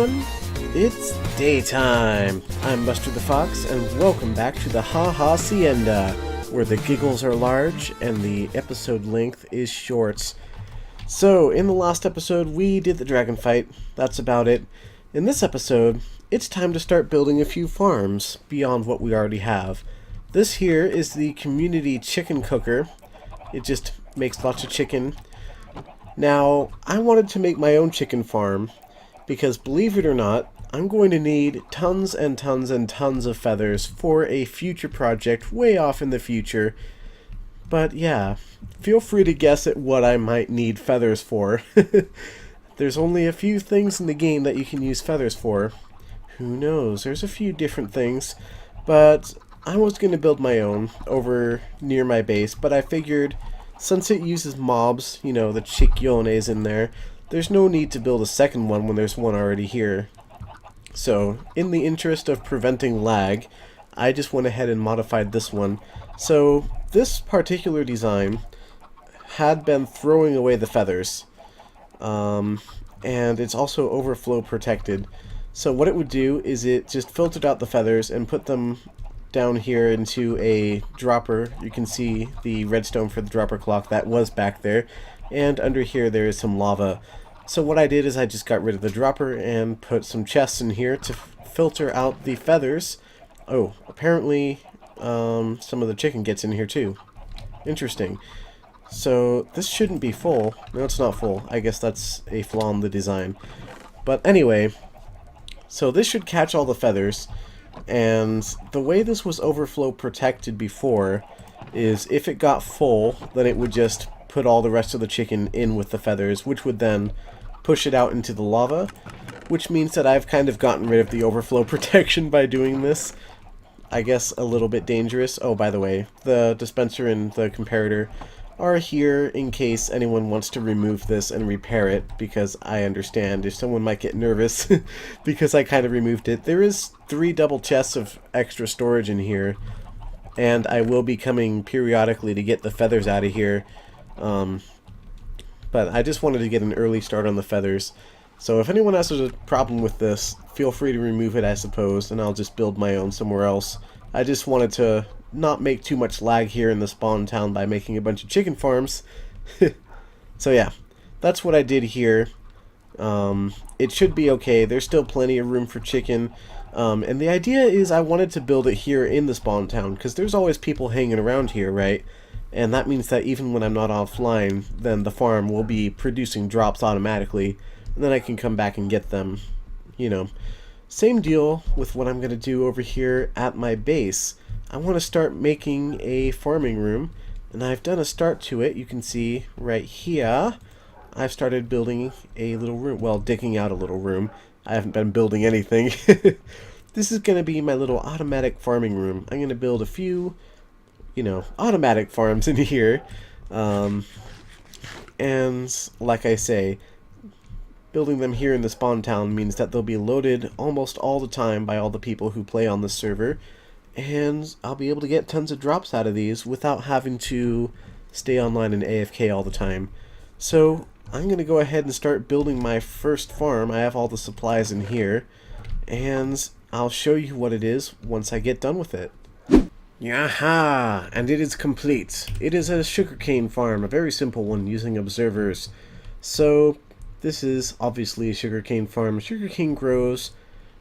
everyone, it's daytime. I'm Buster the Fox, and welcome back to the HaHaCienda, where the giggles are large and the episode length is short. So, in the last episode, we did the dragon fight. That's about it. In this episode, it's time to start building a few farms beyond what we already have. This here is the community chicken cooker. It just makes lots of chicken. Now, I wanted to make my own chicken farm, because believe it or not, I'm going to need tons and tons and tons of feathers for a future project way off in the future. But yeah, feel free to guess at what I might need feathers for. There's only a few things in the game that you can use feathers for. Who knows, there's a few different things, but I was going to build my own over near my base, but I figured since it uses mobs, you know, the chicyones in there, there's no need to build a second one when there's one already here. So, in the interest of preventing lag, I just went ahead and modified this one. So, this particular design had been throwing away the feathers. And it's also overflow protected. So what it would do is it just filtered out the feathers and put them down here into a dropper. You can see the redstone for the dropper clock that was back there. And under here there is some lava. So what I did is I just got rid of the dropper and put some chests in here to filter out the feathers. Oh, apparently some of the chicken gets in here too. Interesting. So this shouldn't be full. No, it's not full. I guess that's a flaw in the design. But anyway, so this should catch all the feathers. And the way this was overflow protected before is if it got full, then it would just put all the rest of the chicken in with the feathers, which would then push it out into the lava, which means that I've kind of gotten rid of the overflow protection by doing this. I guess a little bit dangerous. Oh, by the way, the dispenser and the comparator are here in case anyone wants to remove this and repair it, because I understand if someone might get nervous because I kind of removed it. There is 3 double chests of extra storage in here, and I will be coming periodically to get the feathers out of here. But I just wanted to get an early start on the feathers. So if anyone else has a problem with this, feel free to remove it, I suppose, and I'll just build my own somewhere else. I just wanted to not make too much lag here in the spawn town by making a bunch of chicken farms. So yeah, that's what I did here. It should be okay. There's still plenty of room for chicken. And the idea is I wanted to build it here in the spawn town, because there's always people hanging around here, right? And that means that even when I'm not offline, then the farm will be producing drops automatically, and then I can come back and get them, you know. Same deal with what I'm going to do over here at my base. I want to start making a farming room, and I've done a start to it. You can see right here, I've started building a little room, well, digging out a little room. I haven't been building anything. This is going to be my little automatic farming room. I'm going to build a few, you know, automatic farms in here. And like I say, building them here in the spawn town means that they'll be loaded almost all the time by all the people who play on this server, and I'll be able to get tons of drops out of these without having to stay online and AFK all the time. So I'm going to go ahead and start building my first farm. I have all the supplies in here, and I'll show you what it is once I get done with it. Yaha! And it is complete. It is a sugarcane farm, a very simple one using observers. So this is obviously a sugarcane farm. Sugarcane grows,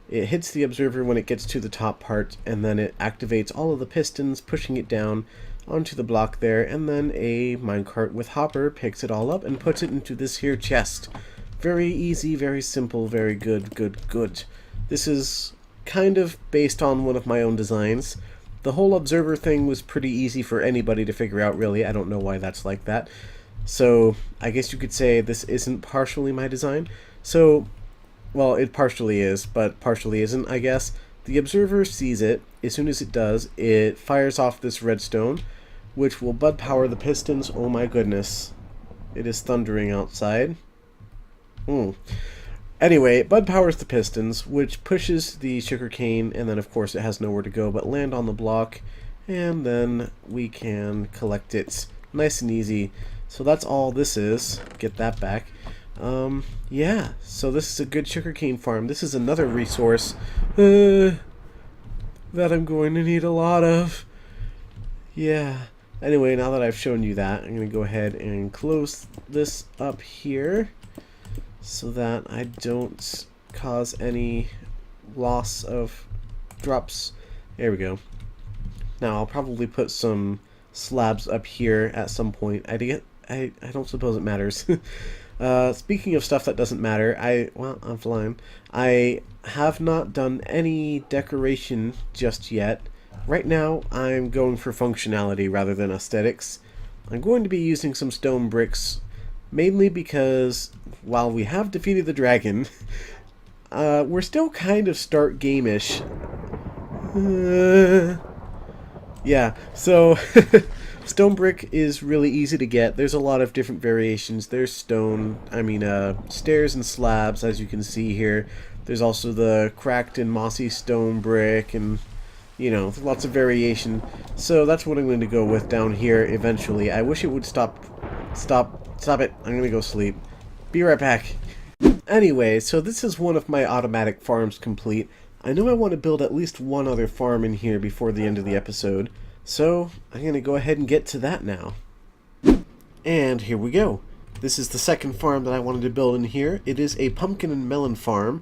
it hits the observer when it gets to the top part, and then it activates all of the pistons, pushing it down onto the block there, and then a minecart with hopper picks it all up and puts it into this here chest. Very easy, very simple, very good. This is kind of based on one of my own designs. The whole observer thing was pretty easy for anybody to figure out, really. I don't know why that's like that. So, I guess you could say this isn't partially my design. So, well, it partially is, but partially isn't, I guess. The observer sees it. As soon as it does, it fires off this redstone, which will bud power the pistons. Oh my goodness. It is thundering outside. Anyway, bud powers the pistons, which pushes the sugarcane, and then of course it has nowhere to go but land on the block, and then we can collect it nice and easy. So that's all this is. Get that back. Yeah, so this is a good sugarcane farm. This is another resource that I'm going to need a lot of. Yeah. Anyway, now that I've shown you that, I'm going to go ahead and close this up here so that I don't cause any loss of drops. There we go. Now I'll probably put some slabs up here at some point. I don't suppose it matters. Speaking of stuff that doesn't matter, I'm flying. I have not done any decoration just yet. Right now, I'm going for functionality rather than aesthetics. I'm going to be using some stone bricks, mainly because while we have defeated the dragon, we're still kind of start game-ish. Yeah, so stone brick is really easy to get. There's a lot of different variations. There's stairs and slabs, as you can see here. There's also the cracked and mossy stone brick, and lots of variation. So that's what I'm going to go with down here eventually. I wish it would stop it. I'm going to go sleep. Be right back. Anyway, so this is one of my automatic farms complete. I know I want to build at least one other farm in here before the end of the episode, so I'm going to go ahead and get to that now. And here we go. This is the second farm that I wanted to build in here. It is a pumpkin and melon farm.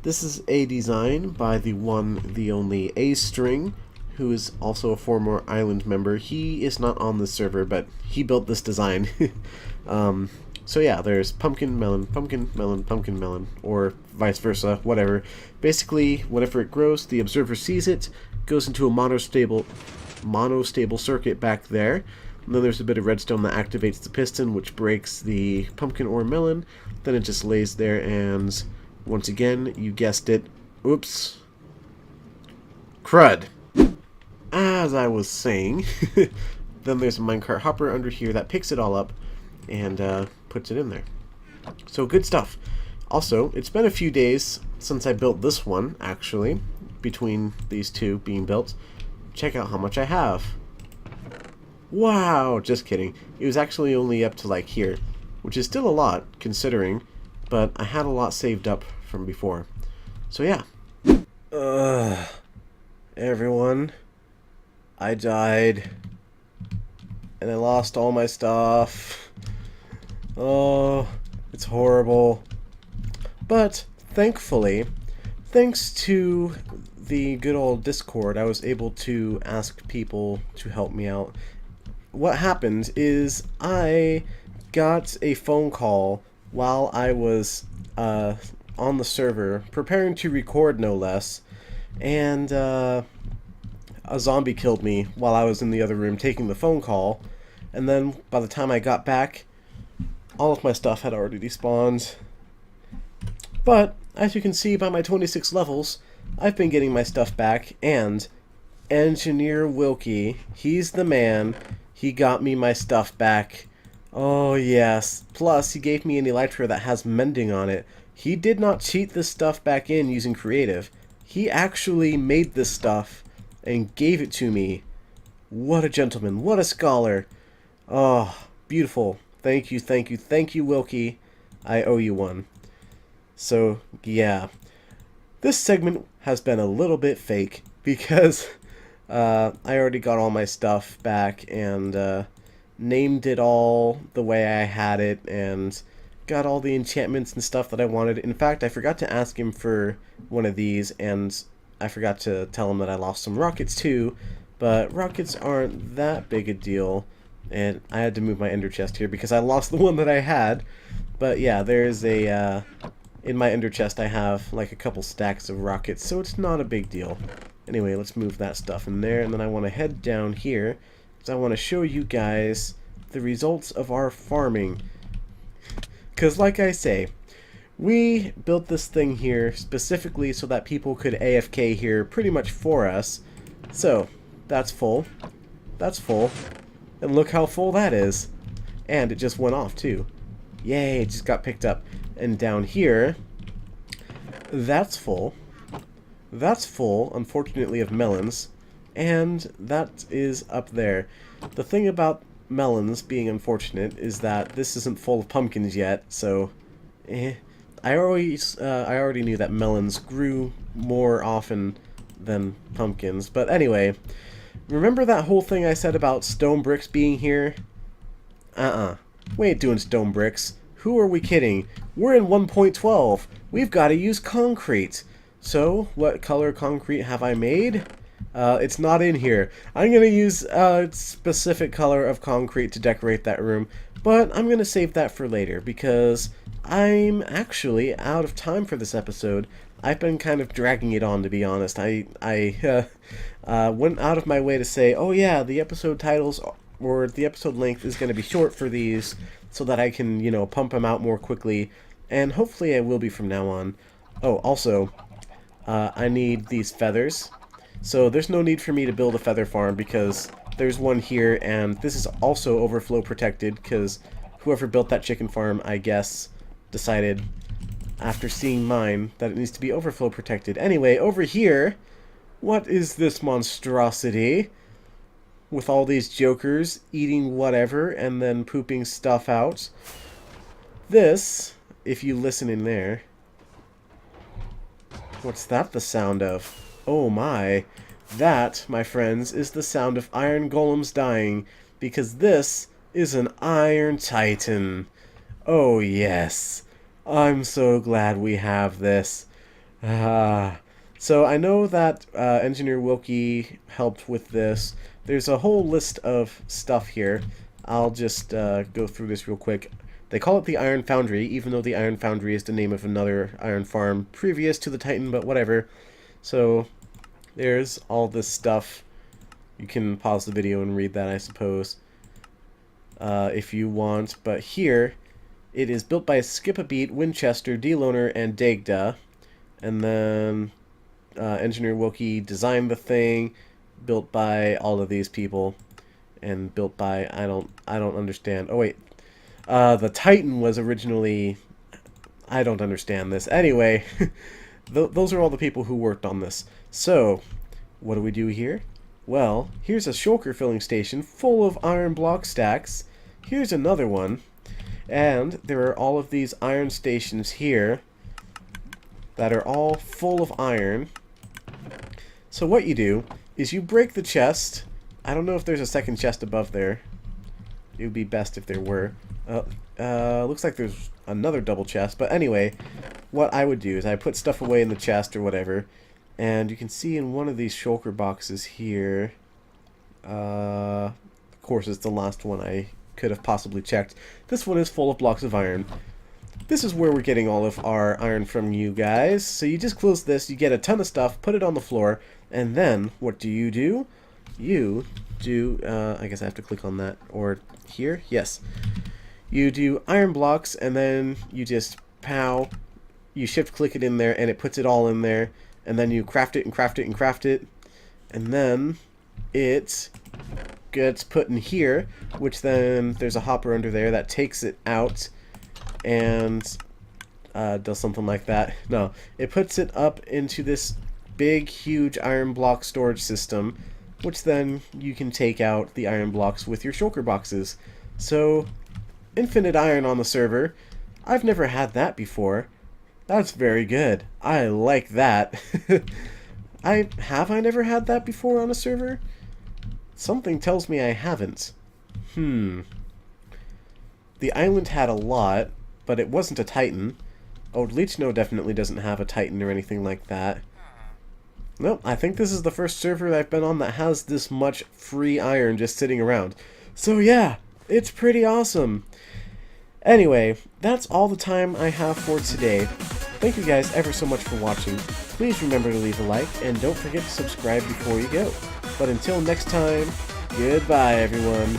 This is a design by the one, the only A-String, who is also a former island member. He is not on the server, but he built this design. So yeah, there's pumpkin, melon, pumpkin, melon, pumpkin, melon, or vice versa, whatever. Basically, whenever it grows, the observer sees it, goes into a monostable circuit back there, and then there's a bit of redstone that activates the piston, which breaks the pumpkin or melon. Then it just lays there, and once again, you guessed it, oops, crud. As I was saying, then there's a minecart hopper under here that picks it all up and puts it in there. So good stuff. Also, it's been a few days since I built this one, actually, between these two being built. Check out how much I have. Wow, just kidding. It was actually only up to like here, which is still a lot considering, but I had a lot saved up from before. So yeah. Everyone, I died and I lost all my stuff. Oh, it's horrible. But thankfully, thanks to the good old Discord, I was able to ask people to help me out. What happened is I got a phone call while I was on the server, preparing to record no less, and a zombie killed me while I was in the other room taking the phone call, and then by the time I got back, all of my stuff had already despawned. But, as you can see by my 26 levels, I've been getting my stuff back, and Engineer Wilkie, he's the man. He got me my stuff back. Oh yes. Plus, he gave me an elytra that has mending on it. He did not cheat this stuff back in using creative. He actually made this stuff and gave it to me. What a gentleman. What a scholar. Oh, beautiful. Thank you, thank you, thank you, Wilkie. I owe you one. So, yeah. This segment has been a little bit fake because I already got all my stuff back and named it all the way I had it and got all the enchantments and stuff that I wanted. In fact, I forgot to ask him for one of these, and I forgot to tell him that I lost some rockets too, but rockets aren't that big a deal. And I had to move my ender chest here because I lost the one that I had. But yeah, there's a, in my ender chest I have like a couple stacks of rockets, so it's not a big deal. Anyway, let's move that stuff in there, and then I want to head down here because I want to show you guys the results of our farming. Because like I say, we built this thing here specifically so that people could AFK here pretty much for us. So, that's full. That's full. And look how full that is. And it just went off too. Yay, it just got picked up. And down here, that's full. That's full, unfortunately, of melons. And that is up there. The thing about melons being unfortunate is that this isn't full of pumpkins yet, so I already knew that melons grew more often than pumpkins. But anyway, remember that whole thing I said about stone bricks being here? We ain't doing stone bricks. Who are we kidding? We're in 1.12. We've got to use concrete. So, what color concrete have I made? It's not in here. I'm going to use a specific color of concrete to decorate that room, but I'm going to save that for later because I'm actually out of time for this episode. I've been kind of dragging it on, to be honest. I went out of my way to say, oh yeah, the episode titles or the episode length is going to be short for these so that I can, you know, pump them out more quickly, and hopefully I will be from now on. Oh, also, I need these feathers. So there's no need for me to build a feather farm because there's one here, and this is also overflow protected because whoever built that chicken farm, I guess, decided after seeing mine that it needs to be overflow protected. Anyway, over here, what is this monstrosity? With all these jokers eating whatever and then pooping stuff out. This, if you listen in there... What's that the sound of? Oh my. That, my friends, is the sound of iron golems dying, because this is an Iron Titan. Oh yes. I'm so glad we have this. So I know that Engineer Wilkie helped with this. There's a whole list of stuff here. I'll just go through this real quick. They call it the Iron Foundry, even though the Iron Foundry is the name of another iron farm previous to the Titan, but whatever. So, there's all this stuff. You can pause the video and read that, I suppose, if you want. But here, it is built by Skip-A-Beat, Winchester, D-Loner, and Dagda. And then Engineer Wilkie designed the thing, built by all of these people, and built by, I don't understand. Oh wait, the Titan was originally, I don't understand this. Anyway, those are all the people who worked on this. So, what do we do here? Well, here's a shulker filling station full of iron block stacks. Here's another one. And there are all of these iron stations here that are all full of iron. So what you do is you break the chest. I don't know if there's a second chest above there. It would be best if there were. Looks like there's another double chest. But anyway, what I would do is I put stuff away in the chest or whatever. And you can see in one of these shulker boxes here. Of course, it's the last one I could have possibly checked. This one is full of blocks of iron. This is where we're getting all of our iron from, you guys. So you just close this, you get a ton of stuff, put it on the floor, and then what do? You do, I guess I have to click on that, or here, yes. You do iron blocks, and then you just pow, you shift click it in there, and it puts it all in there, and then you craft it and craft it and craft it, and then it gets put in here, which then there's a hopper under there that takes it out and does something like that. No, it puts it up into this big, huge iron block storage system, which then you can take out the iron blocks with your shulker boxes. So, infinite iron on the server. I've never had that before. That's very good. I like that. Have I never had that before on a server? Something tells me I haven't. The island had a lot, but it wasn't a Titan. Oh, Leechno definitely doesn't have a Titan or anything like that. Nope, I think this is the first server I've been on that has this much free iron just sitting around. So yeah, it's pretty awesome. Anyway, that's all the time I have for today. Thank you guys ever so much for watching. Please remember to leave a like, and don't forget to subscribe before you go. But until next time, goodbye everyone.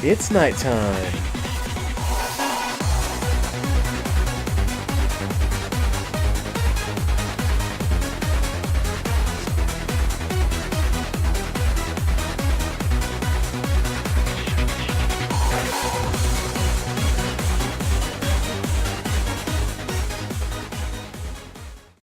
It's nighttime.